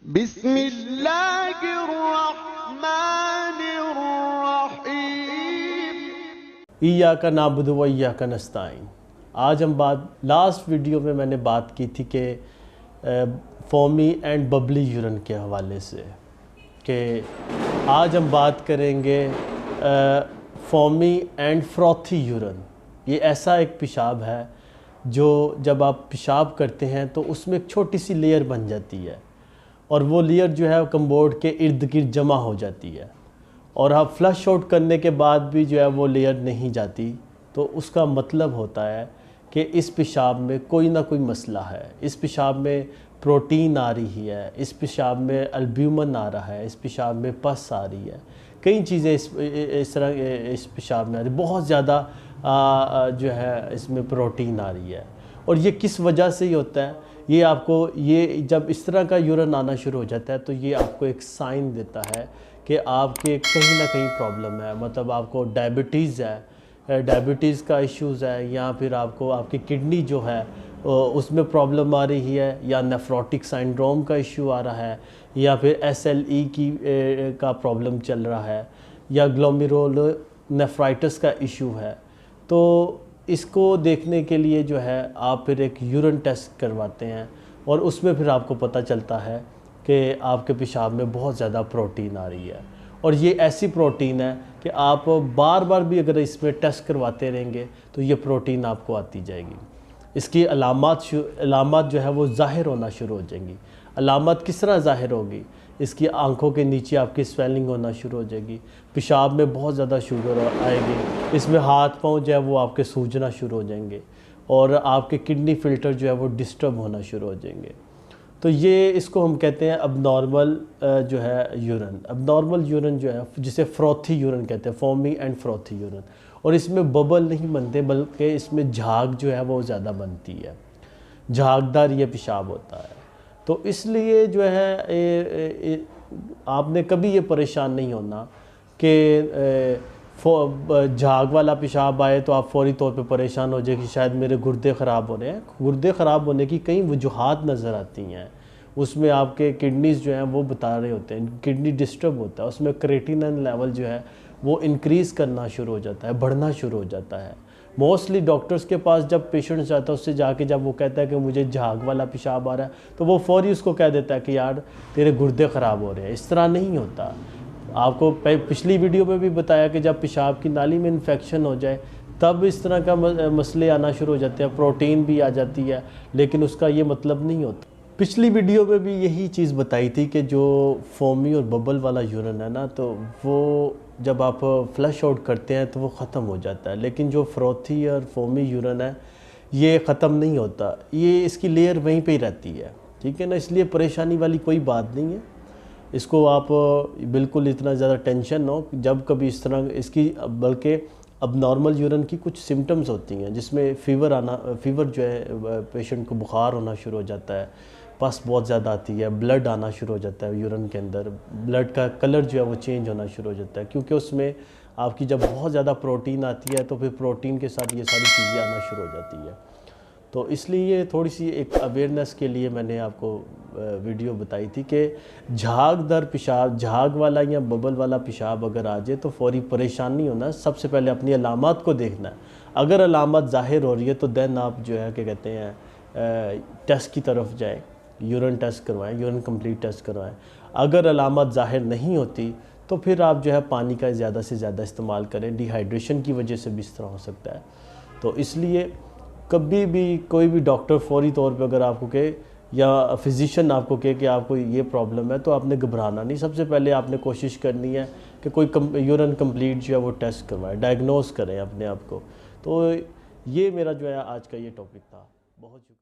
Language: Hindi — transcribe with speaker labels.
Speaker 1: बिस्मिल्लाहिर्रहमानिर्रहीम।
Speaker 2: इय्याका नअबुदु व इय्याका नस्तईन। आज हम लास्ट वीडियो में मैंने बात की थी कि फोमी एंड बबली यूरिन के हवाले से, कि आज हम बात करेंगे फोमी एंड फ्रॉथी यूरिन। ये ऐसा एक पेशाब है जो जब आप पेशाब करते हैं तो उसमें एक छोटी सी लेयर बन जाती है और वो लेयर जो है कम्बोर्ड के इर्द गिर्द जमा हो जाती है और आप फ्लश आउट करने के बाद भी जो है वो लेयर नहीं जाती। तो उसका मतलब होता है कि इस पेशाब में कोई ना कोई मसला है। इस पेशाब में प्रोटीन आ रही है, इस पेशाब में अल्ब्यूमिन आ रहा है, इस पेशाब में पस आ रही है, कई चीज़ें इस तरह इस पेशाब में आ रही, बहुत ज़्यादा जो है इसमें प्रोटीन आ रही है। और ये किस वजह से ही होता है, ये आपको ये जब इस तरह का यूरिन आना शुरू हो जाता है तो ये आपको एक साइन देता है कि आपके कहीं ना कहीं प्रॉब्लम है। मतलब आपको डायबिटीज़ है, डायबिटीज़ का इश्यूज़ है, या फिर आपको आपकी किडनी जो है उसमें प्रॉब्लम आ रही है, या नेफ्रोटिक सिंड्रोम का इशू आ रहा है, या फिर SLE का प्रॉब्लम चल रहा है, या ग्लोमेरुलोनेफ्राइटिस का इशू है। तो इसको देखने के लिए जो है आप फिर एक यूरिन टेस्ट करवाते हैं और उसमें फिर आपको पता चलता है कि आपके पेशाब में बहुत ज़्यादा प्रोटीन आ रही है। और ये ऐसी प्रोटीन है कि आप बार बार भी अगर इसमें टेस्ट करवाते रहेंगे तो ये प्रोटीन आपको आती जाएगी। इसकी अलामत जो है वो ज़ाहिर होना शुरू हो जाएंगी। अलामत किस तरह ज़ाहिर होगी? इसकी आंखों के नीचे आपकी स्वेलिंग होना शुरू हो जाएगी, पेशाब में बहुत ज़्यादा शुगर आएगी, इसमें हाथ पाँव जो है वो आपके सूजना शुरू हो जाएंगे और आपके किडनी फ़िल्टर जो है वो डिस्टर्ब होना शुरू हो जाएंगे। तो ये इसको हम कहते हैं अबनॉर्मल जो है यूरिन। अबनॉर्मल यूरिन जो है जिसे फ्रॉथी यूरिन कहते हैं, फोमी एंड फ्रॉथी यूरिन। और इसमें बबल नहीं बनते बल्कि इसमें झाग जो है वो ज़्यादा बनती है, झागदार ये पेशाब होता है। तो इसलिए जो है आपने कभी ये परेशान नहीं होना कि झाग वाला पेशाब आए तो आप फौरी तौर पे परेशान हो जाए कि शायद मेरे गुर्दे ख़राब हो रहे हैं। गुर्दे ख़राब होने की कई वजूहात नज़र आती हैं। उसमें आपके किडनीज़ जो हैं वो बता रहे होते हैं, किडनी डिस्टर्ब होता है, उसमें क्रेटिनिन लेवल जो है वो इंक्रीज़ करना शुरू हो जाता है, बढ़ना शुरू हो जाता है। मोस्टली डॉक्टर्स के पास जब पेशेंट जाता है उससे जाके जब वो कहता है कि मुझे झाग वाला पेशाब आ रहा है तो वो फौरी उसको कह देता है कि यार तेरे गुर्दे ख़राब हो रहे हैं। इस तरह नहीं होता। आपको पिछली वीडियो में भी बताया कि जब पेशाब की नाली में इन्फेक्शन हो जाए तब इस तरह का मसले आना शुरू हो जाते हैं, प्रोटीन भी आ जाती है, लेकिन उसका ये मतलब नहीं होता। पिछली वीडियो में भी यही चीज़ बताई थी कि जो फोमी और बबल वाला यूरिन है ना, तो वो जब आप फ्लश आउट करते हैं तो वो ख़त्म हो जाता है, लेकिन जो फ्रॉथी और फोमी यूरिन है ये ख़त्म नहीं होता, ये इसकी लेयर वहीं पे ही रहती है। ठीक है ना, इसलिए परेशानी वाली कोई बात नहीं है। इसको आप बिल्कुल इतना ज़्यादा टेंशन ना हो जब कभी इस तरह इसकी, बल्कि अब नॉर्मल यूरिन की कुछ सिम्टम्स होती हैं जिसमें फ़ीवर जो है पेशेंट को बुखार होना शुरू हो जाता है, पस बहुत ज़्यादा आती है, ब्लड आना शुरू हो जाता है यूरिन के अंदर, ब्लड का कलर जो है वो चेंज होना शुरू हो जाता है, क्योंकि उसमें आपकी जब बहुत ज़्यादा प्रोटीन आती है तो फिर प्रोटीन के साथ ये सारी चीज़ें आना शुरू हो जाती है। तो इसलिए थोड़ी सी एक अवेयरनेस के लिए मैंने आपको वीडियो बताई थी कि झागदार पेशाब, झाग वाला या बबल वाला पेशाब अगर आ जाए तो फौरी परेशान नहीं होना। सबसे पहले अपनी अलामत को देखना है। अगर अलामत ज़ाहिर हो रही है तो देन आप जो है क्या कहते हैं टेस्ट की तरफ जाएँ, यूरिन टेस्ट करवाएं, यूरिन कंप्लीट टेस्ट करवाएं। अगर अलामत ज़ाहिर नहीं होती तो फिर आप जो है पानी का ज़्यादा से ज़्यादा इस्तेमाल करें। डिहाइड्रेशन की वजह से भी इस तरह हो सकता है। तो इसलिए कभी भी कोई भी डॉक्टर फौरी तौर पे अगर आपको कहे या फिजिशियन आपको कहे कि आपको ये प्रॉब्लम है तो आपने घबराना नहीं। सबसे पहले आपने कोशिश करनी है कि कोई यूरिन कंप्लीट जो है वो टेस्ट करवाएं, डायग्नोस करें अपने आप को। तो ये मेरा जो है आज का ये टॉपिक था। बहुत शुक्रिया।